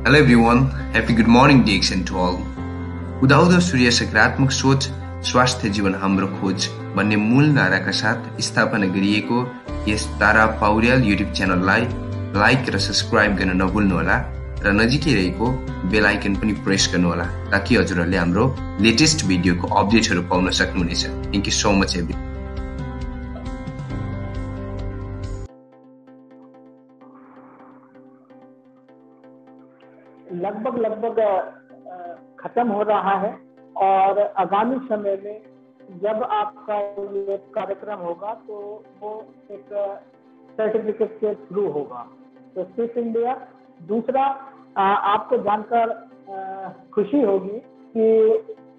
Hello everyone, happy good morning Dixon to all. उदाउँदो सूर्य सकारात्मक सोच स्वास्थ्य जीवन हाम्रो खोज भन्ने मूल नाराका साथ स्थापना गरिएको यस तारा पौड्याल युट्युब च्यानललाई लाइक र सब्स्क्राइब गर्न नभुल्नुहोला र नजिकै रहेको बेल आइकन पनि प्रेस गर्नुहोला ताकि हजुरहरूले हाम्रो लेटेस्ट भिडियोको अपडेटहरू पाउन सक्नुहुनेछ। Thank you so much every. लगभग खत्म हो रहा है और आगामी समय में जब आपका ये कार्यक्रम होगा तो वो एक सर्टिफिकेट के थ्रू होगा। तो फिट इंडिया दूसरा आपको जानकर खुशी होगी कि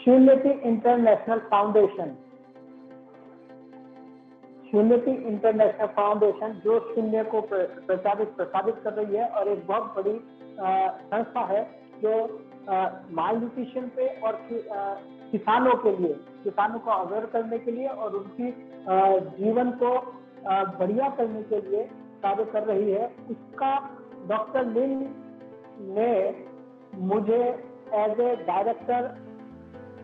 शून्यति इंटरनेशनल फाउंडेशन जो शून्य को प्रसारित कर रही है और एक बहुत बड़ी संस्था है जो माल न्यूट्रिशन पे और किसानों को अवेयर करने के लिए और उनकी जीवन को बढ़िया करने के लिए कार्य कर रही है। उसका डॉक्टर लिन ने मुझे एज ए डायरेक्टर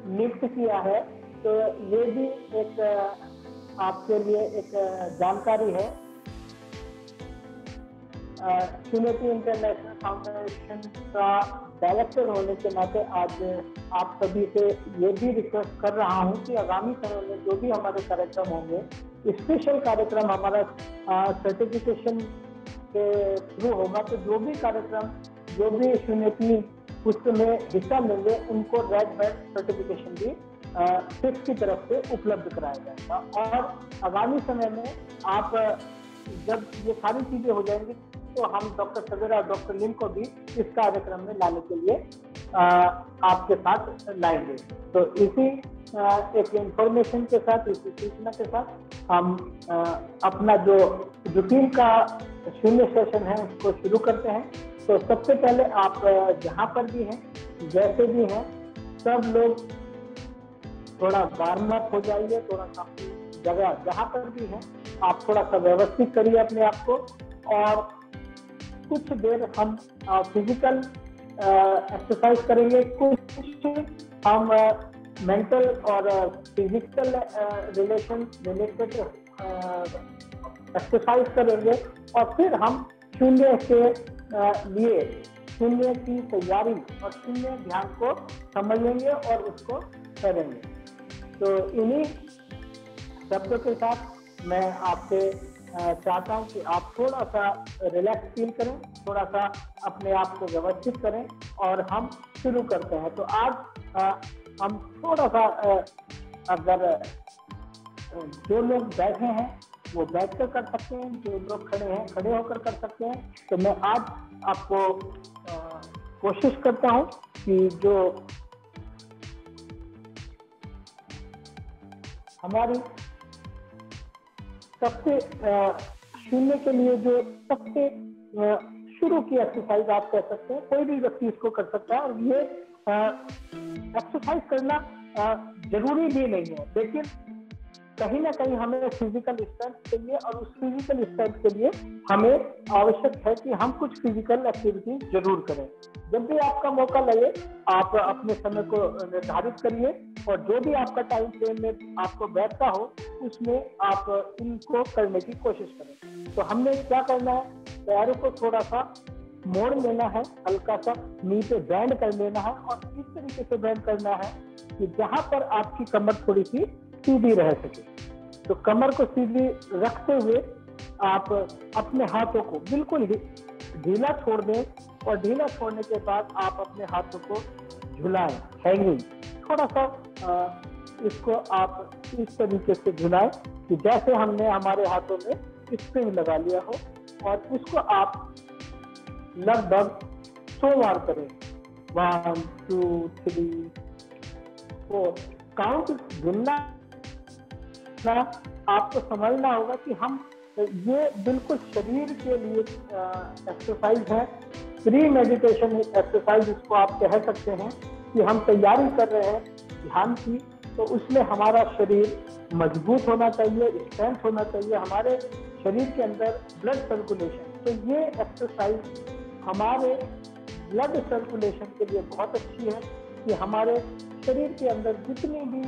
नियुक्त किया है। तो ये भी एक आपके लिए एक जानकारी है। शून्यति इंटरनेशनल फाउंडेशन का डायरेक्टर होने के नाते आज आप सभी से ये भी रिक्वेस्ट कर रहा हूँ कि आगामी समय में जो भी हमारे कार्यक्रम होंगे, स्पेशल कार्यक्रम हमारा सर्टिफिकेशन के थ्रू होगा, तो जो भी कार्यक्रम जो भी शून्यति उसमें हिस्सा लेंगे उनको रेड बेल्ट सर्टिफिकेशन भी सिक्स की तरफ से उपलब्ध कराया जाएगा। और आगामी समय में आप जब ये सारी चीजें हो जाएंगी तो हम डॉक्टर सवेरा और डॉक्टर लिन को भी इस कार्यक्रम में लाने के लिए आपके साथ लाएंगे। तो इसी एक इंफॉर्मेशन के साथ, इसी सूचना के साथ हम अपना जो रूटीन का शून्य सेशन है उसको शुरू करते हैं। तो सबसे पहले आप जहाँ पर भी हैं, जैसे भी हैं, सब लोग थोड़ा वार्म अप हो जाइए। थोड़ा सा जगह जहाँ पर भी हैं आप थोड़ा सा व्यवस्थित करिए अपने आप को और कुछ देर हम फिजिकल एक्सरसाइज करेंगे, कुछ हम मेंटल और फिजिकल रिलेटेड एक्सरसाइज करेंगे और फिर हम शून्य के लिए शून्य की तैयारी और शून्य ध्यान को समझेंगे और उसको करेंगे। तो इन्हीं शब्दों के साथ मैं आपसे चाहता हूँ कि आप थोड़ा सा रिलैक्स फील करें, थोड़ा सा अपने आप को व्यवस्थित करें और हम शुरू करते हैं। तो आज हम थोड़ा सा अगर जो लोग बैठे हैं वो बैठकर कर सकते हैं, जो लोग खड़े हैं खड़े होकर कर सकते हैं। तो मैं आज आपको कोशिश करता हूँ कि जो हमारी सबसे शून्य के लिए जो सबसे शुरू की एक्सरसाइज आप कह सकते हैं, कोई भी व्यक्ति इसको कर सकता है और ये एक्सरसाइज करना जरूरी भी नहीं है, लेकिन कहीं ना कहीं हमें फिजिकल स्ट्रेंथ चाहिए और उस फिजिकल स्ट्रेंथ के लिए हमें आवश्यक है कि हम कुछ फिजिकल एक्टिविटी जरूर करें। जब भी आपका मौका लगे आप अपने समय को निर्धारित करिए और जो भी आपका टाइम फ्रेम में आपको बैठता हो उसमें आप इनको करने की कोशिश करें। तो हमने क्या करना है, पैरों को थोड़ा सा मोड़ लेना है, हल्का सा नी पे बैंड कर लेना है और इस तरीके से बैंड करना है कि जहां पर आपकी कमर थोड़ी सी सीधी रह सके। तो कमर को सीधी रखते हुए आप अपने हाथों को बिल्कुल ही ढीला छोड़ दें और ढीला छोड़ने के बाद आप अपने हाथों को झुलाएं, हैंगिंग। थोड़ा सा इसको आप इस तरीके से झुलाएं कि जैसे हमने हमारे हाथों में स्प्रिंग लगा लिया हो और उसको आप लगभग 100 बार करें। 1 2 3 4 काउंट गिनना आपको समझना होगा कि हम ये बिल्कुल शरीर के लिए एक्सरसाइज है, प्री मेडिटेशन एक्सरसाइज इसको आप कह सकते हैं कि हम तैयारी कर रहे हैं ध्यान की। तो उसमें हमारा शरीर मजबूत होना चाहिए, स्ट्रेंथ होना चाहिए, हमारे शरीर के अंदर ब्लड सर्कुलेशन। तो ये एक्सरसाइज हमारे ब्लड सर्कुलेशन के लिए बहुत अच्छी है कि हमारे शरीर के अंदर जितनी भी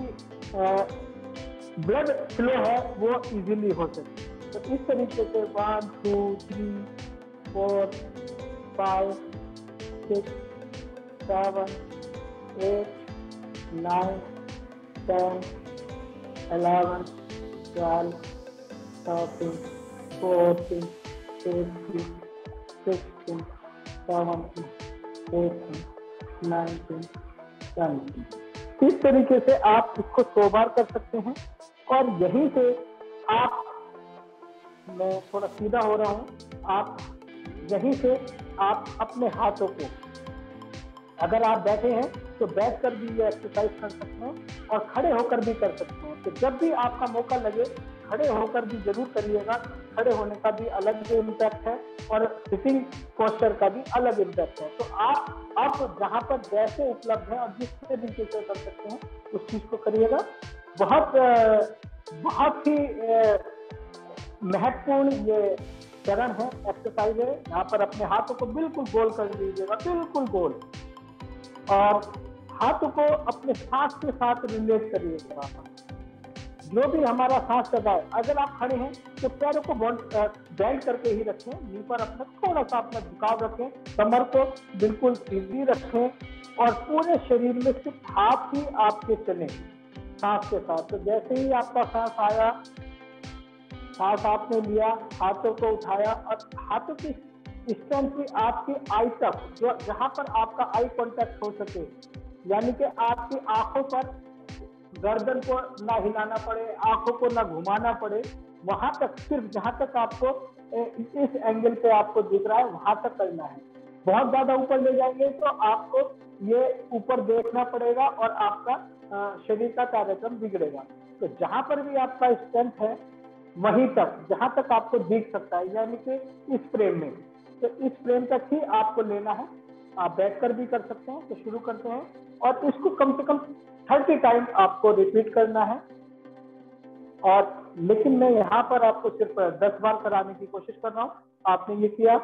ब्लड फ्लो है वो इजीली हो सके। तो इस तरीके से 1 2 3 4 5 6 7 8 9 10 11 12 13 14 15 16 17 18 19 20। इस तरीके से आप इसको 100 बार कर सकते हैं। और यहीं से आप, मैं थोड़ा सीधा हो रहा हूँ, आप यहीं से आप अपने हाथों को, अगर आप बैठे हैं तो बैठ कर भी ये एक्सरसाइज कर सकते हैं और खड़े होकर भी कर सकते हैं। तो जब भी आपका मौका लगे खड़े होकर भी जरूर करिएगा। खड़े होने का भी अलग इम्पैक्ट है और सिटिंग पोस्चर का भी अलग इम्पैक्ट है। तो आप अब जहाँ पर जैसे उपलब्ध है और जिस तरीके से कर सकते हैं उस चीज को करिएगा। बहुत ही महत्वपूर्ण ये चरण है, एक्सरसाइज है। यहाँ पर अपने हाथों को बिल्कुल गोल कर लीजिएगा, बिल्कुल गोल, और हाथों को अपने सांस के साथ रिलेट करिएगा। जो भी हमारा सांस चल रहा है, अगर आप खड़े हैं तो पैरों को बेंड करके ही रखें, नी पर अपना थोड़ा सा अपना झुकाव रखें, कमर को बिल्कुल सीधी रखें और पूरे शरीर में सिर्फ हाथ ही आपके चले सांस के साथ। तो जैसे ही आपका सांस आया, सांस आपने लिया, हाथों को उठाया और हाथों की स्ट्रेंथ भी आपकी आई तक, जो जहां पर आपका आई कांटेक्ट हो सके, यानी कि आपकी आंखों पर गर्दन को ना हिलाना पड़े, आंखों को ना घुमाना पड़े, वहां तक, सिर्फ जहां तक आपको इस एंगल पे आपको दिख रहा है वहां तक करना है। बहुत ज्यादा ऊपर ले जाएंगे तो आपको ये ऊपर देखना पड़ेगा और आपका शरीर का कार्यक्रम बिगड़ेगा। तो जहां पर भी आपका स्ट्रेंथ है वहीं तक, जहां तक आपको दिख सकता है, यानी कि इस फ्रेम में, तो इस फ्रेम तक ही आपको लेना है। आप बैठकर भी कर सकते हैं। तो शुरू करते हैं और इसको कम से कम 30 टाइम आपको रिपीट करना है। और लेकिन मैं यहाँ पर आपको सिर्फ 10 बार कराने की कोशिश कर रहा हूँ। आपने ये किया,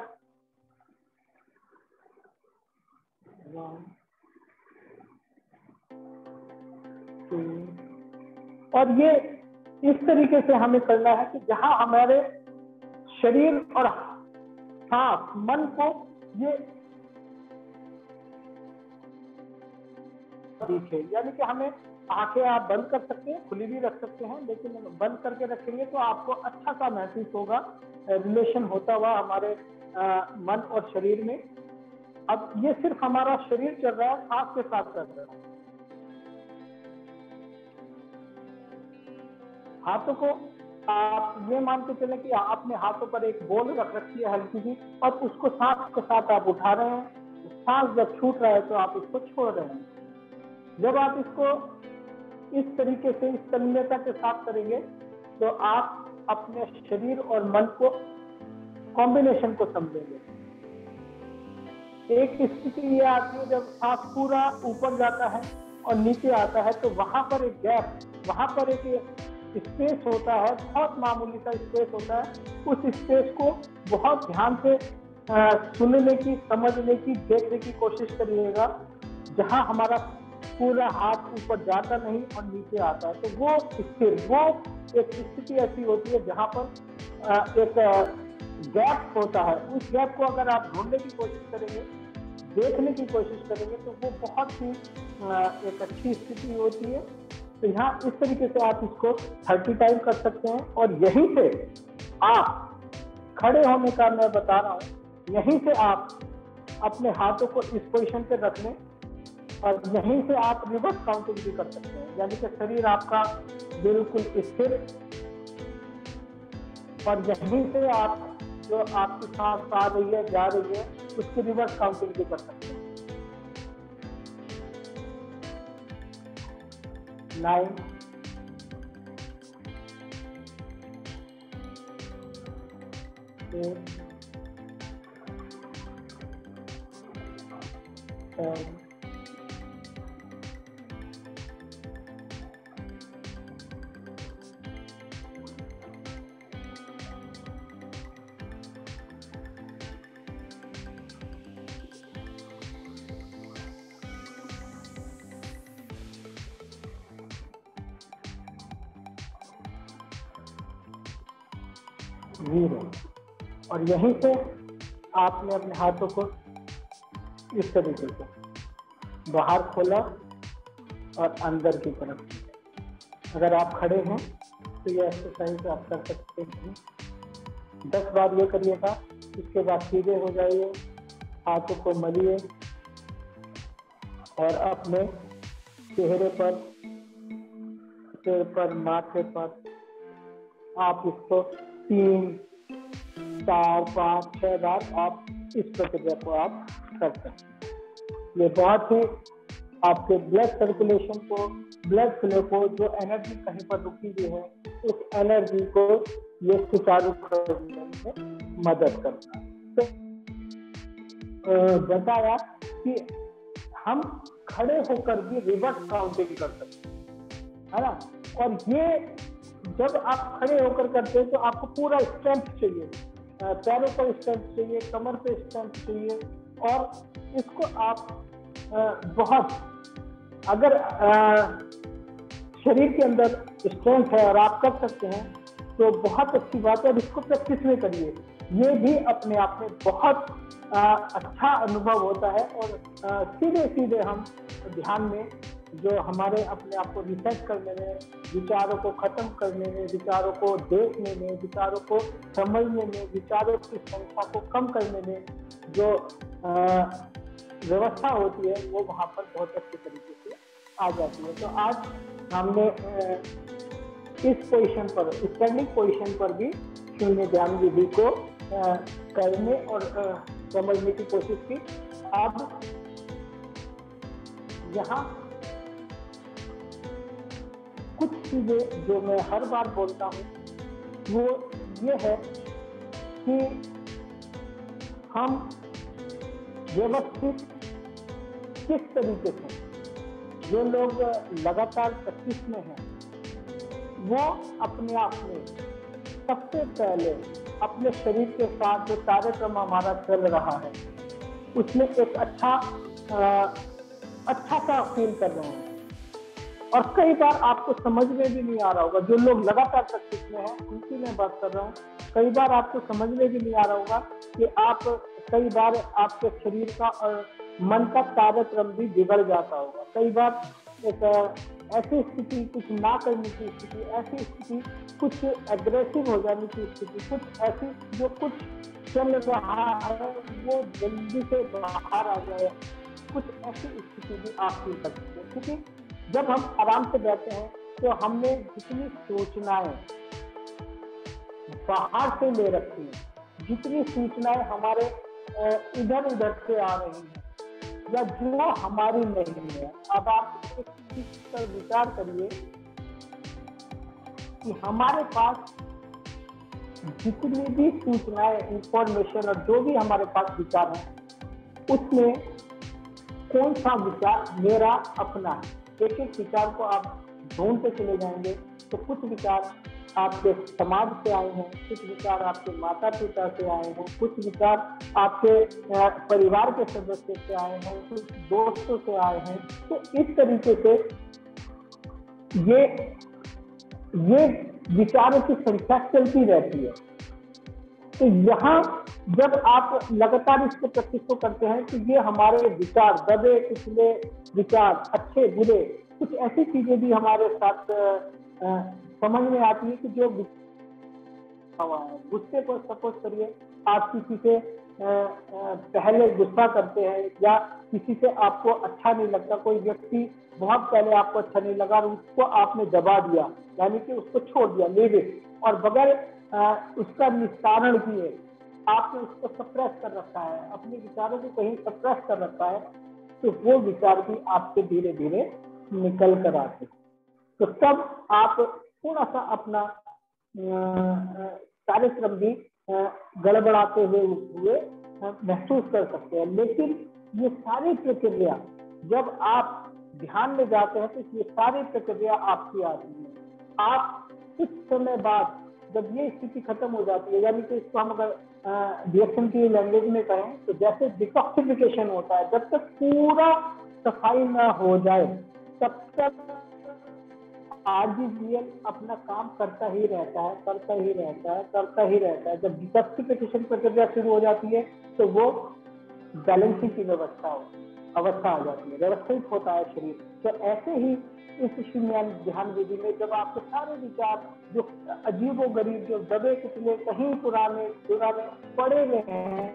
1 2, और ये इस तरीके से हमें करना है कि जहां हमारे शरीर और सांस, मन को ये दिखे, यानी कि हमें आंखें आप बंद कर सकते हैं, खुली भी रख सकते हैं, लेकिन बंद करके रखेंगे तो आपको अच्छा सा महसूस होगा, रिलेशन होता हुआ हमारे मन और शरीर में। अब ये सिर्फ हमारा शरीर चल रहा है, सांस के साथ चल रहा है। हाथों को आप ये मान के चले कि आपने हाथों पर एक बॉल रख रखी है हल्की सी, और उसको सांस के साथ आप उठा रहे हैं। सांस जब छूट रहा है तो आप इसको छोड़ रहे हैं। जब आप इसको इस तरीके से, इस तन्मयता के साथ करेंगे तो आप अपने शरीर और मन को, कॉम्बिनेशन को समझेंगे। एक स्थिति ये आती है जब सांस पूरा ऊपर जाता है और नीचे आता है, तो वहां पर एक गैप, वहां पर एक स्पेस होता है, बहुत मामूली सा स्पेस होता है। उस स्पेस को बहुत ध्यान से सुनने की, समझने की, देखने की कोशिश करिएगा, जहां हमारा पूरा हाथ ऊपर जाता नहीं और नीचे आता है। तो वो स्थिर, वो एक स्थिति ऐसी होती है जहां पर एक गैप होता है। उस गैप को अगर आप ढूंढने की कोशिश करेंगे, देखने की कोशिश करेंगे, तो वो बहुत ही एक अच्छी स्थिति होती है। तो यहाँ इस तरीके से आप इसको 30 टाइम कर सकते हैं। और यहीं से आप खड़े होने का मैं बता रहा हूँ, यहीं से आप अपने हाथों को इस पोजीशन पे रख लें और यहीं से आप रिवर्स काउंटिंग भी कर सकते हैं, यानी कि शरीर आपका बिल्कुल स्थिर, और यहीं से आप जो आपकी सांस आ रही है, जा रही है, उसकी रिवर्स काउंटिंग भी कर सकते हैं। 9 8 7 8 0। और यहीं से आपने अपने हाथों को इस तरीके से बाहर खोला और अंदर की तरफ। अगर आप खड़े हैं तो ये एक्सरसाइज आप कर सकते हैं। 10 बार ये करिएगा। इसके बाद सीधे हो जाइए, हाथों को मलिए और अपने चेहरे पर, सिर पर, माथे पर आप इसको 3, 4, 5, 6 बार आप इस प्रक्रिया को आप कर सकते हैं। ये बहुत ही आपके ब्लड सर्कुलेशन को, ब्लड फ्लो को, जो एनर्जी कहीं पर रुकी हुई है, उस एनर्जी को ये सुचारू करने में मदद करता है। तो बताया कि हम खड़े होकर भी रिवर्स काउंटिंग कर सकते हैं, है ना। और ये जब आप खड़े होकर करते हैं तो आपको पूरा स्ट्रेंथ चाहिए, पैरों पर स्ट्रेंथ चाहिए, कमर पे स्ट्रेंथ चाहिए। और इसको आप बहुत, अगर शरीर के अंदर स्ट्रेंथ है और आप कर सकते हैं तो बहुत अच्छी बात है। इसको प्रैक्टिस में करिए। ये भी अपने आप में बहुत अच्छा अनुभव होता है। और सीधे सीधे हम ध्यान में, जो हमारे अपने आप को रिसेट करने में, विचारों को खत्म करने में, विचारों को देखने में, विचारों को समझने में, विचारों की संख्या को कम करने में जो व्यवस्था होती है, वो वहाँ पर बहुत अच्छे तरीके से आ जाती है। तो आज हमने इस पोजीशन पर, स्टैंडिंग पोजीशन पर भी शून्य ध्यान विधि को करने और समझने की कोशिश की। अब यहाँ कुछ चीजें जो मैं हर बार बोलता हूँ वो ये है कि हम व्यवस्थित किस तरीके से, जो लोग लगातार प्रैक्टिस में हैं, वो अपने आप में सबसे पहले अपने शरीर के साथ जो कार्यक्रम हमारा चल रहा है उसमें एक अच्छा सा फील कर रहे हैं। और कई बार आपको समझ में भी नहीं आ रहा होगा, जो लोग लगातार प्रैक्टिस में हैं उनकी मैं बात कर रहा हूँ, कई बार आपको समझ में भी नहीं आ रहा होगा कि आप, कई बार आपके शरीर का और मन का कार्यक्रम भी बिगड़ जाता होगा। कई बार एक ऐसी स्थिति, कुछ ना करने की स्थिति, ऐसी स्थिति, कुछ एग्रेसिव हो जाने की स्थिति, कुछ ऐसी जो कुछ चल रहा है वो जल्दी से बाहर आ जाए, कुछ ऐसी स्थिति भी आप फील कर सकते हैं। क्योंकि जब हम आराम से बैठे हैं तो हमने जितनी सूचनाएं बाहर से ले रखी है, जितनी सूचनाएं हमारे इधर उधर से आ रही हैं या जो हमारी नहीं है, अब आप इस चीज पर विचार करिए कि हमारे पास जितनी भी सूचनाएं, इंफॉर्मेशन और जो भी हमारे पास विचार है, उसमें कौन सा विचार मेरा अपना है। एक एक विचार को आप ढूंढते चले जाएंगे तो कुछ विचार आपके समाज से आए हैं, कुछ विचार आपके माता पिता से आए हैं, कुछ विचार आपके परिवार के सदस्य से आए हैं, कुछ दोस्तों से आए हैं। तो इस तरीके से ये विचारों की संख्या चलती रहती है। तो यहाँ जब आप लगातार इसको प्रैक्टिस को करते हैं तो ये हमारे विचार, दबे पिछले विचार, अच्छे बुरे, कुछ ऐसी चीजें भी हमारे साथ समझ में आती है कि जो गुस्से को, सपोज करिए आप किसी से पहले गुस्सा करते हैं या किसी से आपको अच्छा नहीं लगता, कोई व्यक्ति बहुत पहले आपको अच्छा नहीं लगा और उसको आपने दबा दिया, यानी कि उसको छोड़ दिया, लीव इट, और बगैर उसका निस्तारण किए आपने उसको सप्रेस कर रखा है, अपने विचारों को कहीं सप्रेस कर रखा है, तो वो विचार भी आपसे धीरे धीरे निकल कर आते। तो तब आप थोड़ा सा अपना कार्यक्रम भी गड़बड़ाते हुए महसूस कर सकते हैं। लेकिन ये सारी प्रक्रिया जब आप ध्यान में जाते हैं तो ये सारी प्रक्रिया आपकी आती है। आप कुछ समय बाद जब ये स्थिति खत्म हो जाती है, यानी कि इसको हम अगर रिएक्शन की लैंग्वेज में कहें तो जैसे डिटॉक्सिफिकेशन होता है, जब तक पूरा सफाई ना हो जाए तब तक RGGL अपना काम करता ही रहता है, करता ही रहता है, करता ही रहता है। जब डिटॉक्सिफिकेशन प्रक्रिया शुरू हो जाती है तो वो बैलेंसिंग की अवस्था आ जाती है, व्यवस्थित होता है शरीर। तो ऐसे ही इस शून्य ध्यान विधि में जब आपके सारे विचार जो अजीबो गरीब, जो दबे कुचले कहीं पुराने पड़े हुए हैं,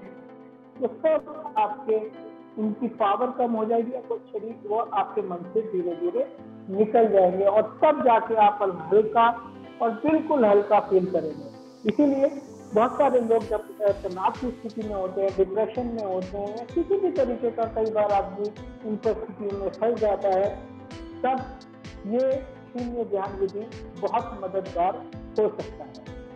तो सब आपके उनकी पावर कम हो जाएगी, तो शरीर वो आपके मन से धीरे धीरे निकल जाएंगे और तब जाके आप हल्का और बिल्कुल हल्का फील करेंगे। इसीलिए बहुत सारे लोग जब तनाव की स्थिति में होते हैं, डिप्रेशन में होते हैं, या किसी भी तरीके का कई बार आदमी इन परिस्थितियों में फंस जाता है, तब ये शून्य ध्यान विधि बहुत मददगार हो सकता है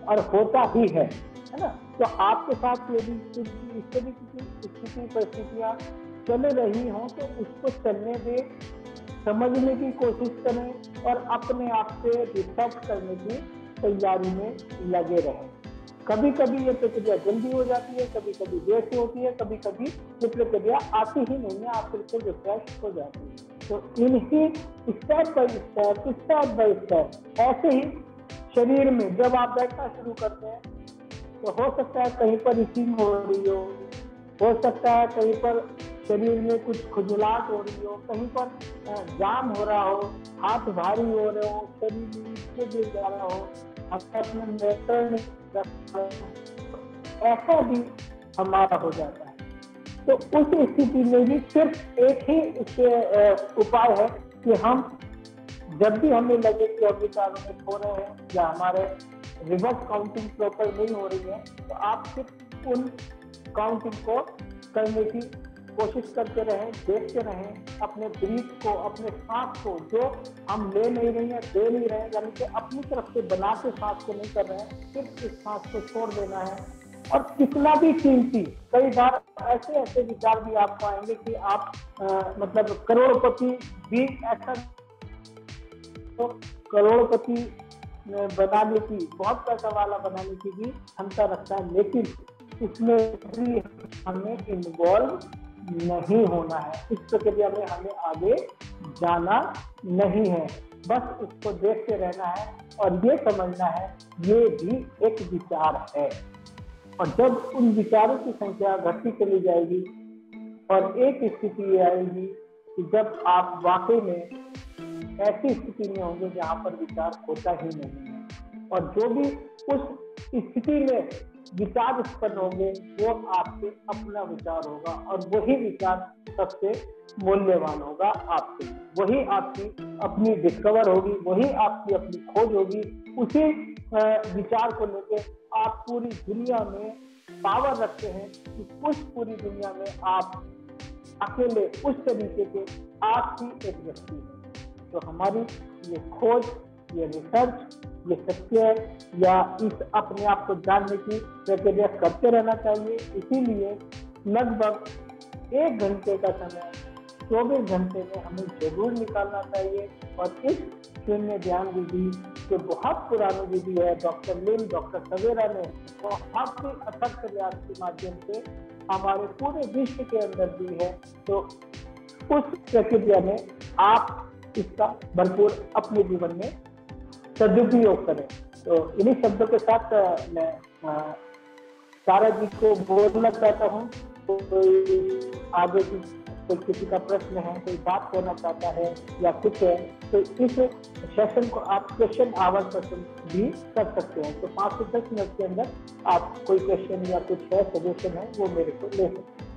और होता ही है ना। तो आपके साथ यदि इस तरह की स्थिति परिस्थितियां चल रही हों तो उसको चलने दे, समझने की कोशिश करें और अपने आप से रिसर्च करने की तैयारी में लगे रहें। कभी कभी ये प्रक्रिया जल्दी हो जाती है, कभी कभी देर से होती है, कभी कभी ये प्रक्रिया आती ही नहीं है, आप बिल्कुल रिफ्रेश हो जाती है। तो इन्हीं स्टेप बाय स्टेप ऐसे ही शरीर में जब आप बैठना शुरू करते हैं तो हो सकता है कहीं पर इचिंग हो रही हो सकता है कहीं पर शरीर में कुछ खुजलाहट हो रही हो, कहीं पर जाम हो रहा हो, हाथ भारी हो रहे हो, शरीर नीचे गिर जा रहा हो, अपने नियंत्रण ऐसा भी हमारा हो जाता है। तो उस स्थिति में भी सिर्फ एक ही इसके उपाय है कि हम जब भी हमें लगे कि हम विचारों में खो रहे हैं या हमारे रिवर्स काउंटिंग प्रॉपर नहीं हो रही है, तो आप सिर्फ उन काउंटिंग को करने की कोशिश करते रहें, देखते रहें अपने ब्रीथ को, अपने सांस को, जो हम ले नहीं रहे हैं, दे नहीं रहे हैं, यानी कि अपनी तरफ से बना के सांस को नहीं कर रहे हैं, सिर्फ इस सांस को छोड़ देना है। और कितना भी कीमती, कई बार ऐसे विचार भी आपको आएंगे कि आप मतलब करोड़पति भी ऐसा, तो करोड़पति बनाने की, बहुत पैसा वाला बनाने की भी क्षमता रखता है, लेकिन इसमें भी हमें इन्वॉल्व नहीं होना है, इस प्रक्रिया में हमें आगे जाना नहीं है, बस उसको देखते रहना है और ये समझना है ये भी एक विचार है। और जब उन विचारों की संख्या घटती चली जाएगी और एक स्थिति आएगी कि जब आप वाकई में ऐसी स्थिति में होंगे जहाँ पर विचार होता ही नहीं है, और जो भी उस स्थिति में विचार उत्पन्न होंगे वो आपके अपना विचार होगा और वही विचार सबसे मूल्यवान होगा आपके, वही आपकी अपनी डिस्कवर होगी, वही आपकी अपनी खोज होगी। उसी विचार को लेकर आप पूरी दुनिया में पावर रखते हैं कि उस पूरी दुनिया में आप अकेले उस तरीके के आप ही एक व्यक्ति हैं। तो हमारी ये खोज, ये रिसर्च, ये सत्य या इस अपने आप को जानने की प्रक्रिया करते रहना चाहिए। इसीलिए लगभग 1 घंटे का समय 24 घंटे में हमें जरूर निकालना चाहिए। और इस शून्य ध्यान विधि जो बहुत पुरानी विधि है, डॉक्टर लिम, डॉक्टर सवेरा ने बहुत ही अथक प्रयास के माध्यम से हमारे पूरे विश्व के अंदर दी है, तो उस प्रक्रिया में आप इसका भरपूर अपने जीवन में सदुपयोग करें। तो इन्हीं शब्दों के साथ मैं सारा जी को बोलना चाहता हूँ। तो आगे कोई किसी का प्रश्न है, कोई बात करना चाहता है या कुछ है, तो इस सेशन को आप क्वेश्चन आवर सेशन भी कर सकते हैं। तो 5 से 10 मिनट के अंदर आप कोई क्वेश्चन या कुछ है, सजेशन है, वो मेरे को ले सकते हैं।